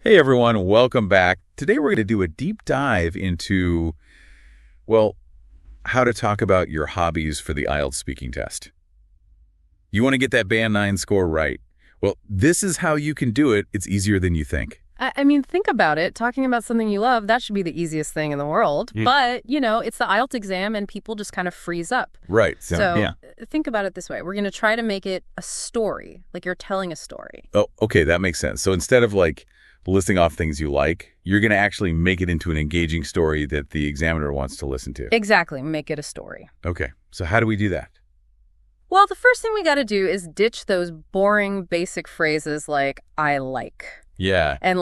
Hey everyone, welcome back. Today we're going to do a deep dive into, well, how to talk about your hobbies for the IELTS speaking test. You want to get that Band 9 score right. Well, this is how you can do it. It's easier than you think. I mean, think about it. Talking about something you love, that should be the easiest thing in the world. But, it's the IELTS exam and people just kind of freeze up. Right. So think about it this way. We're going to try to make it a story, like you're telling a story. Oh, okay. That makes sense. So instead of listing off things you like, you're going to actually make it into an engaging story that the examiner wants to listen to. Exactly. Make it a story. Okay. So how do we do that? Well, the first thing we got to do is ditch those boring, basic phrases like, I like. Yeah. And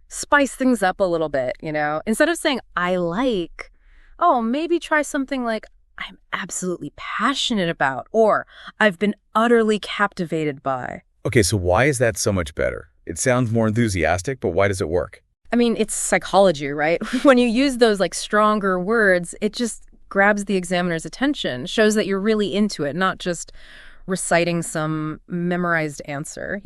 spice things up a little bit, Instead of saying, I like, maybe try something like, I'm absolutely passionate about, or I've been utterly captivated by. Okay, so why is that so much better? It sounds more enthusiastic, but why does it work? I mean, it's psychology, right? When you use those stronger words, it just grabs the examiner's attention, shows that you're really into it, not just reciting some memorized answer,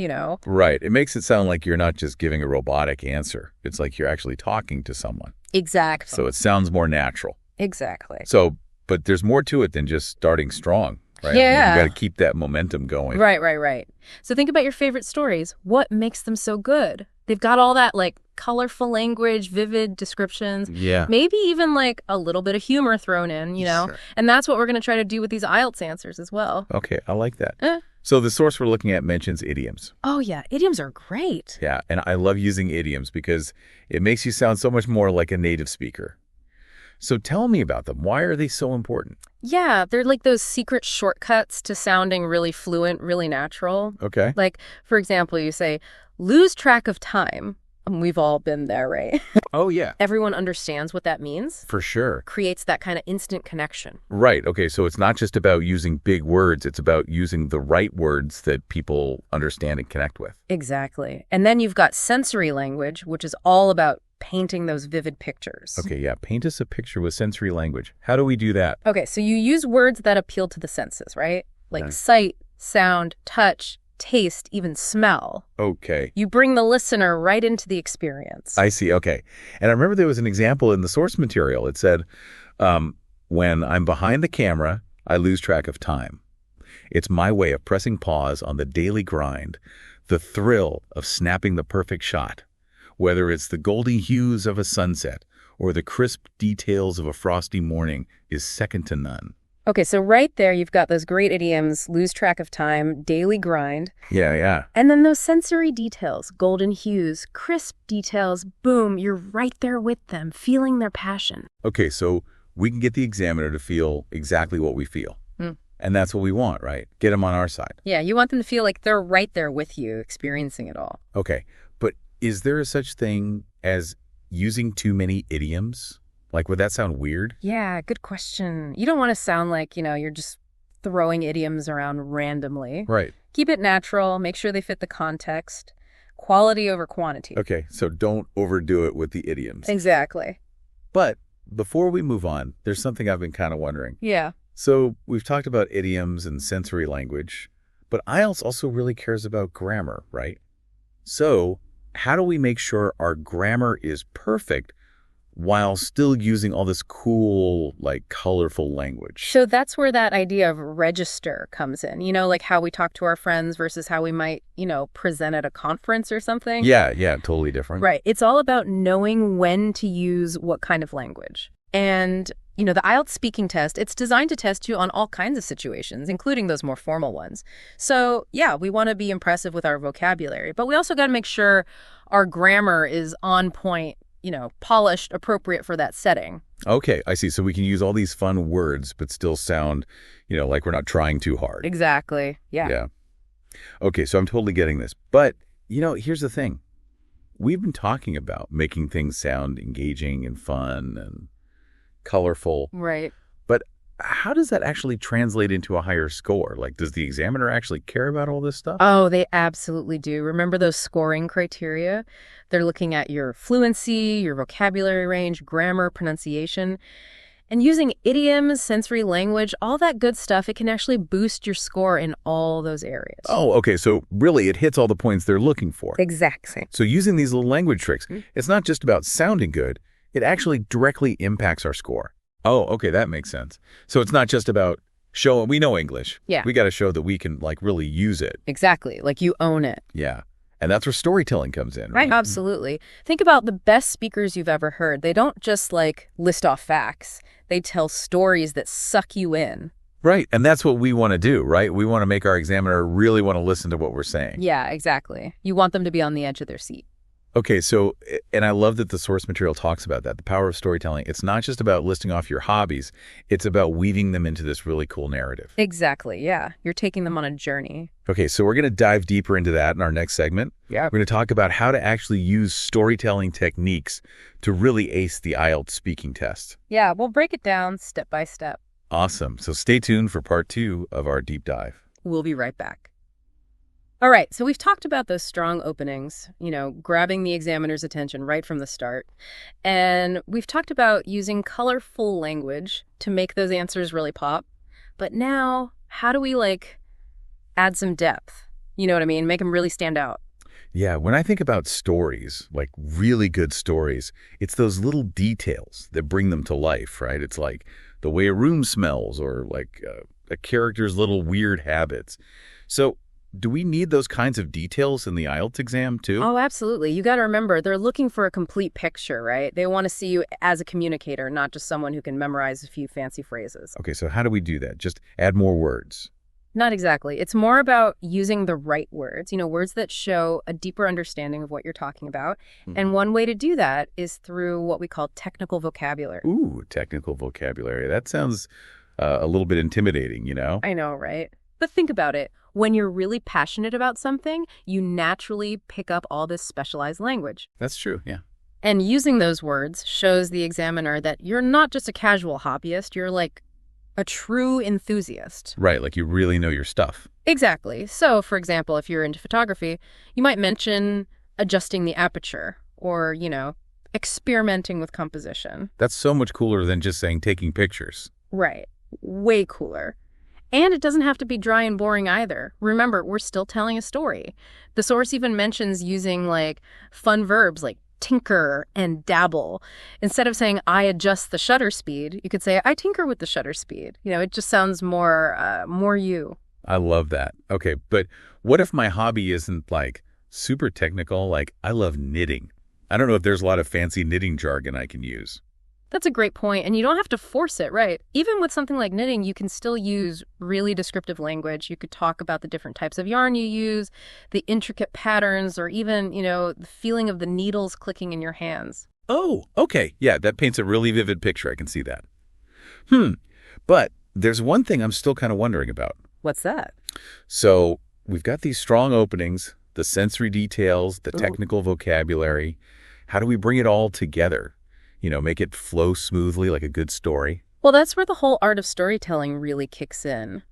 Right. It makes it sound like you're not just giving a robotic answer. It's like you're actually talking to someone. Exactly. So it sounds more natural. Exactly. So, but there's more to it than just starting strong, right? Yeah. You got to keep that momentum going. Right. So think about your favorite stories. What makes them so good? They've got all that colorful language, vivid descriptions. Yeah. Maybe even a little bit of humor thrown in, Sure. And that's what we're going to try to do with these IELTS answers as well. Okay, I like that. So the source we're looking at mentions idioms. Oh, yeah. Idioms are great. Yeah, and I love using idioms because it makes you sound so much more like a native speaker. So tell me about them. Why are they so important? Yeah, they're those secret shortcuts to sounding really fluent, really natural. Okay. For example, you say, lose track of time. We've all been there, right? Oh, yeah. Everyone understands what that means. For sure. Creates that kind of instant connection. Right. Okay, so it's not just about using big words. It's about using the right words that people understand and connect with. Exactly. And then you've got sensory language, which is all about painting those vivid pictures. Okay, yeah. Paint us a picture with sensory language. How do we do that? Okay, so you use words that appeal to the senses, right? Sight, sound, touch, taste, even smell. Okay. You bring the listener right into the experience. I see. Okay. And I remember there was an example in the source material. It said, when I'm behind the camera, I lose track of time. It's my way of pressing pause on the daily grind, the thrill of snapping the perfect shot. Whether it's the golden hues of a sunset or the crisp details of a frosty morning is second to none. Okay, so right there you've got those great idioms, lose track of time, daily grind. Yeah. And then those sensory details, golden hues, crisp details, boom, you're right there with them, feeling their passion. Okay, so we can get the examiner to feel exactly what we feel. And that's what we want, right? Get them on our side. Yeah, you want them to feel like they're right there with you, experiencing it all. Okay, but is there a such thing as using too many idioms? Would that sound weird? Yeah, good question. You don't want to sound like, you're just throwing idioms around randomly. Right. Keep it natural. Make sure they fit the context. Quality over quantity. Okay, so don't overdo it with the idioms. Exactly. But before we move on, there's something I've been kind of wondering. Yeah. So we've talked about idioms and sensory language, but IELTS also really cares about grammar, right? So how do we make sure our grammar is perfect while still using all this cool, colorful language? So that's where that idea of register comes in. How we talk to our friends versus how we might, present at a conference or something. Yeah, totally different. Right. It's all about knowing when to use what kind of language. And, the IELTS speaking test, it's designed to test you on all kinds of situations, including those more formal ones. So, yeah, we want to be impressive with our vocabulary, but we also got to make sure our grammar is on point, polished, appropriate for that setting. Okay, I see. So we can use all these fun words, but still sound, like we're not trying too hard. Exactly. Yeah. Yeah. Okay, so I'm totally getting this. But, here's the thing. We've been talking about making things sound engaging and fun and colorful. Right. But how does that actually translate into a higher score? Does the examiner actually care about all this stuff? Oh, they absolutely do. Remember those scoring criteria? They're looking at your fluency, your vocabulary range, grammar, pronunciation. And using idioms, sensory language, all that good stuff, it can actually boost your score in all those areas. Oh, okay. So really, it hits all the points they're looking for. Exactly. So using these little language tricks, it's not just about sounding good. It actually directly impacts our score. Oh, okay. That makes sense. So it's not just about showing we know English. Yeah. We got to show that we can really use it. Exactly. Like you own it. Yeah. And that's where storytelling comes in, Right, right? absolutely. Think about the best speakers you've ever heard. They don't just list off facts. They tell stories that suck you in. Right. And that's what we want to do, right? We want to make our examiner really want to listen to what we're saying. Yeah, exactly. You want them to be on the edge of their seat. Okay, so, and I love that the source material talks about that, the power of storytelling. It's not just about listing off your hobbies. It's about weaving them into this really cool narrative. Exactly, yeah. You're taking them on a journey. Okay, so we're going to dive deeper into that in our next segment. Yeah. We're going to talk about how to actually use storytelling techniques to really ace the IELTS speaking test. Yeah, we'll break it down step by step. Awesome. So stay tuned for part 2 of our deep dive. We'll be right back. All right, so we've talked about those strong openings, grabbing the examiner's attention right from the start. And we've talked about using colorful language to make those answers really pop. But now, how do we, add some depth? You know what I mean? Make them really stand out. Yeah, when I think about stories, like really good stories, it's those little details that bring them to life, right? It's like the way a room smells or a character's little weird habits. So do we need those kinds of details in the IELTS exam too? Oh, absolutely. You got to remember, they're looking for a complete picture, right? They want to see you as a communicator, not just someone who can memorize a few fancy phrases. Okay, so how do we do that? Just add more words. Not exactly. It's more about using the right words, words that show a deeper understanding of what you're talking about. And one way to do that is through what we call technical vocabulary. Ooh, technical vocabulary. That sounds a little bit intimidating, I know, right? But think about it. When you're really passionate about something, you naturally pick up all this specialized language. That's true, yeah. And using those words shows the examiner that you're not just a casual hobbyist, you're a true enthusiast. Right, like you really know your stuff. Exactly. So, for example, if you're into photography, you might mention adjusting the aperture or, experimenting with composition. That's so much cooler than just saying taking pictures. Right. Way cooler. And it doesn't have to be dry and boring either. Remember, we're still telling a story. The source even mentions using fun verbs like tinker and dabble. Instead of saying, I adjust the shutter speed, you could say, I tinker with the shutter speed. It just sounds more you. I love that. Okay, but what if my hobby isn't super technical? I love knitting. I don't know if there's a lot of fancy knitting jargon I can use. That's a great point, and you don't have to force it, right? Even with something like knitting, you can still use really descriptive language. You could talk about the different types of yarn you use, the intricate patterns, or even, the feeling of the needles clicking in your hands. Oh, okay. Yeah, that paints a really vivid picture. I can see that. But there's one thing I'm still kind of wondering about. What's that? So we've got these strong openings, the sensory details, the technical vocabulary. How do we bring it all together? Make it flow smoothly like a good story? Well, that's where the whole art of storytelling really kicks in.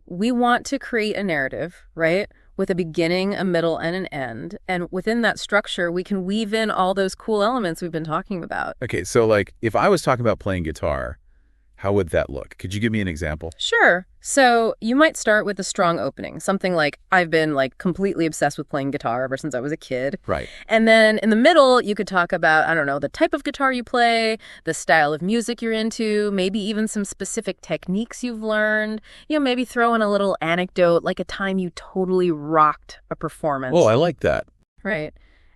We want to create a narrative, right? With a beginning, a middle, and an end. And within that structure, we can weave in all those cool elements we've been talking about. Okay, so if I was talking about playing guitar, how would that look? Could you give me an example? Sure. So you might start with a strong opening, something like, I've been completely obsessed with playing guitar ever since I was a kid. Right. And then in the middle, you could talk about, I don't know, the type of guitar you play, the style of music you're into, maybe even some specific techniques you've learned. Maybe throw in a little anecdote, like a time you totally rocked a performance. Oh, I like that. Right.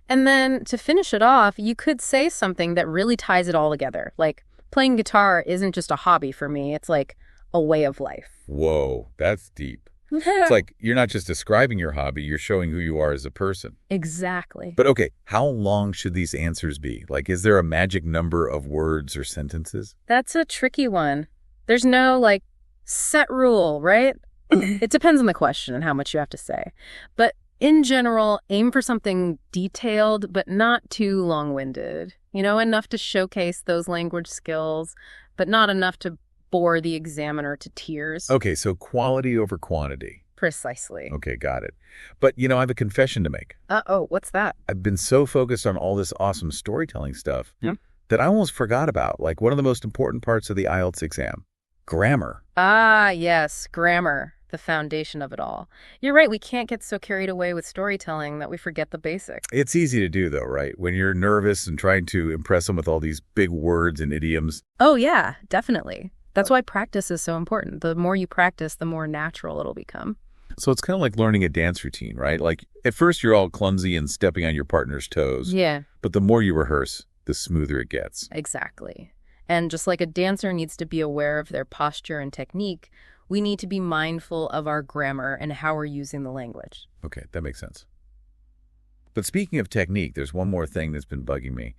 And then to finish it off, you could say something that really ties it all together, like, playing guitar isn't just a hobby for me. It's a way of life. Whoa, that's deep. It's you're not just describing your hobby, you're showing who you are as a person. Exactly. But okay, how long should these answers be? Is there a magic number of words or sentences? That's a tricky one. There's no set rule, right? It depends on the question and how much you have to say. But in general, aim for something detailed, but not too long-winded. Enough to showcase those language skills, but not enough to bore the examiner to tears. Okay, so quality over quantity. Precisely. Okay, got it. But, I have a confession to make. Uh-oh, what's that? I've been so focused on all this awesome storytelling stuff that I almost forgot about, like one of the most important parts of the IELTS exam, grammar. Ah, yes, grammar, the foundation of it all. You're right, we can't get so carried away with storytelling that we forget the basics. It's easy to do, though, right? When you're nervous and trying to impress them with all these big words and idioms. Oh, yeah, definitely. That's why practice is so important. The more you practice, the more natural it'll become. So it's kind of like learning a dance routine, right? Like at first you're all clumsy and stepping on your partner's toes. Yeah, But the more you rehearse, the smoother it gets. exactly. And just like a dancer needs to be aware of their posture and technique, we need to be mindful of our grammar and how we're using the language. Okay, that makes sense. But speaking of technique, there's one more thing that's been bugging me.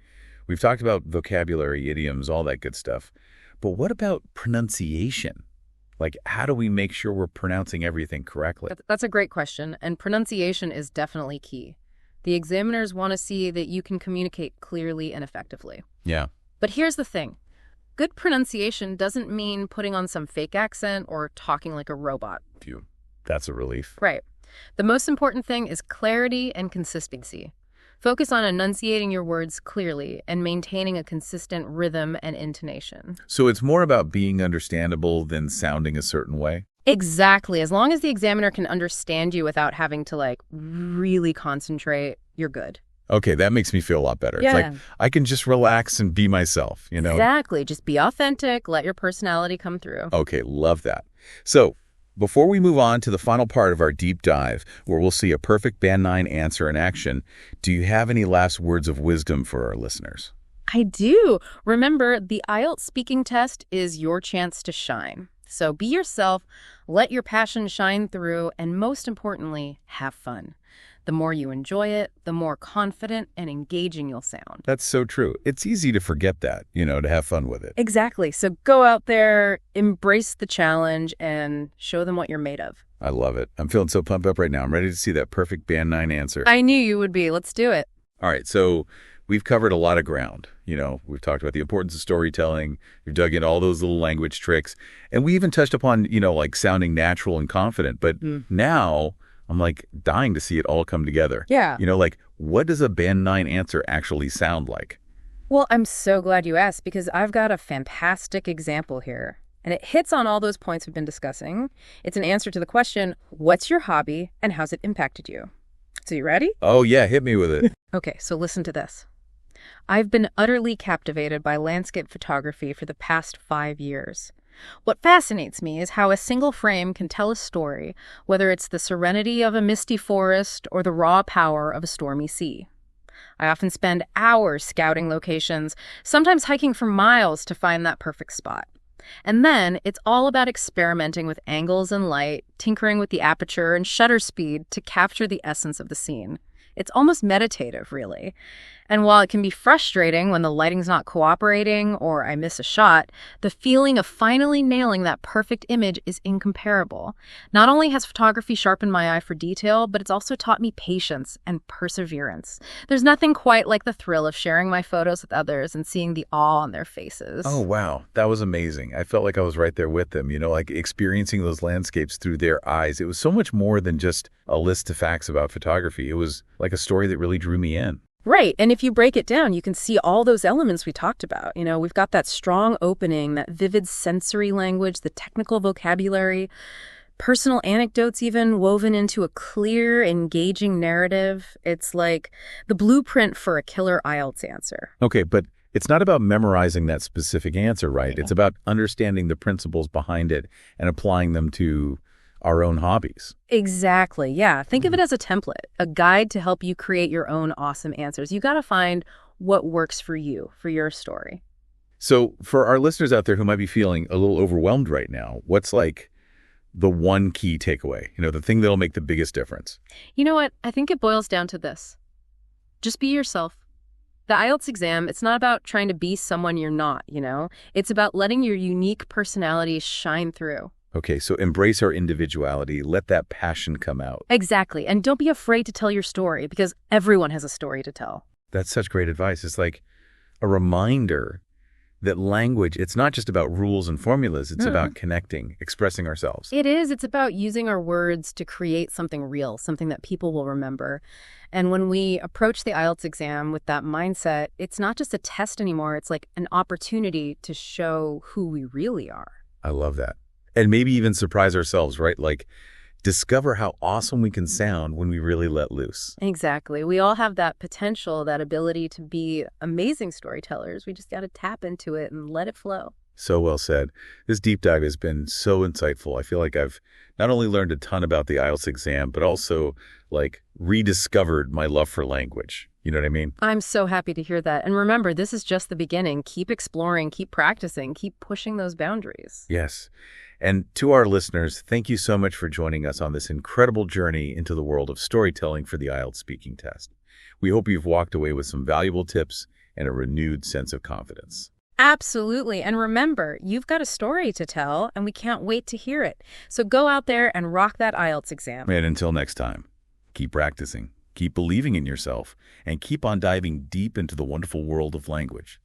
We've talked about vocabulary, idioms, all that good stuff. But what about pronunciation? Like, how do we make sure we're pronouncing everything correctly? That's a great question, and pronunciation is definitely key. The examiners want to see that you can communicate clearly and effectively. Yeah. But here's the thing. Good pronunciation doesn't mean putting on some fake accent or talking like a robot. Phew. That's a relief. Right. The most important thing is clarity and consistency. Focus on enunciating your words clearly and maintaining a consistent rhythm and intonation. So it's more about being understandable than sounding a certain way? Exactly. As long as the examiner can understand you without having to, really concentrate, you're good. Okay, that makes me feel a lot better. Yeah. It's like I can just relax and be myself, you know? Exactly. Just be authentic. Let your personality come through. Okay, love that. So before we move on to the final part of our deep dive, where we'll see a perfect Band 9 answer in action, do you have any last words of wisdom for our listeners? I do. Remember, the IELTS speaking test is your chance to shine. So be yourself, let your passion shine through, and most importantly, have fun. The more you enjoy it, the more confident and engaging you'll sound. That's so true. It's easy to forget that, to have fun with it. Exactly. So go out there, embrace the challenge, and show them what you're made of. I love it. I'm feeling so pumped up right now. I'm ready to see that perfect Band 9 answer. I knew you would be. Let's do it. All right, so we've covered a lot of ground. We've talked about the importance of storytelling. We've dug into all those little language tricks. And we even touched upon, like sounding natural and confident. But now I'm like dying to see it all come together. Yeah. Like what does a Band 9 answer actually sound like? Well, I'm so glad you asked because I've got a fantastic example here. And it hits on all those points we've been discussing. It's an answer to the question, what's your hobby and how's it impacted you? So you ready? Oh, yeah, hit me with it. Okay, so listen to this. I've been utterly captivated by landscape photography for the past 5 years. What fascinates me is how a single frame can tell a story, whether it's the serenity of a misty forest or the raw power of a stormy sea. I often spend hours scouting locations, sometimes hiking for miles to find that perfect spot. And then it's all about experimenting with angles and light, tinkering with the aperture and shutter speed to capture the essence of the scene. It's almost meditative, really. And while it can be frustrating when the lighting's not cooperating or I miss a shot, the feeling of finally nailing that perfect image is incomparable. Not only has photography sharpened my eye for detail, but it's also taught me patience and perseverance. There's nothing quite like the thrill of sharing my photos with others and seeing the awe on their faces. Oh, wow. That was amazing. I felt like I was right there with them, like experiencing those landscapes through their eyes. It was so much more than just a list of facts about photography. It was like a story that really drew me in. Right. And if you break it down, you can see all those elements we talked about. We've got that strong opening, that vivid sensory language, the technical vocabulary, personal anecdotes even woven into a clear, engaging narrative. It's like the blueprint for a killer IELTS answer. Okay, but it's not about memorizing that specific answer, right? It's about understanding the principles behind it and applying them to our own hobbies. Exactly. Yeah. Think of it as a template, a guide to help you create your own awesome answers. You got to find what works for you, for your story. So for our listeners out there who might be feeling a little overwhelmed right now, what's like the one key takeaway, the thing that'll make the biggest difference? You know what? I think it boils down to this. Just be yourself. The IELTS exam, it's not about trying to be someone you're not, It's about letting your unique personality shine through. Okay, so embrace our individuality. Let that passion come out. Exactly. And don't be afraid to tell your story because everyone has a story to tell. That's such great advice. It's like a reminder that language, it's not just about rules and formulas, it's about connecting, expressing ourselves. It is. It's about using our words to create something real, something that people will remember. And when we approach the IELTS exam with that mindset, it's not just a test anymore. It's like an opportunity to show who we really are. I love that. And maybe even surprise ourselves, right? Like, discover how awesome we can sound when we really let loose. Exactly. We all have that potential, that ability to be amazing storytellers. We just got to tap into it and let it flow. So well said. This deep dive has been so insightful. I feel like I've not only learned a ton about the IELTS exam, but also like rediscovered my love for language. You know what I mean? I'm so happy to hear that. And remember, this is just the beginning. Keep exploring, keep practicing, keep pushing those boundaries. Yes. And to our listeners, thank you so much for joining us on this incredible journey into the world of storytelling for the IELTS speaking test. We hope you've walked away with some valuable tips and a renewed sense of confidence. Absolutely. And remember, you've got a story to tell, and we can't wait to hear it. So go out there and rock that IELTS exam. And until next time, keep practicing, keep believing in yourself, and keep on diving deep into the wonderful world of language.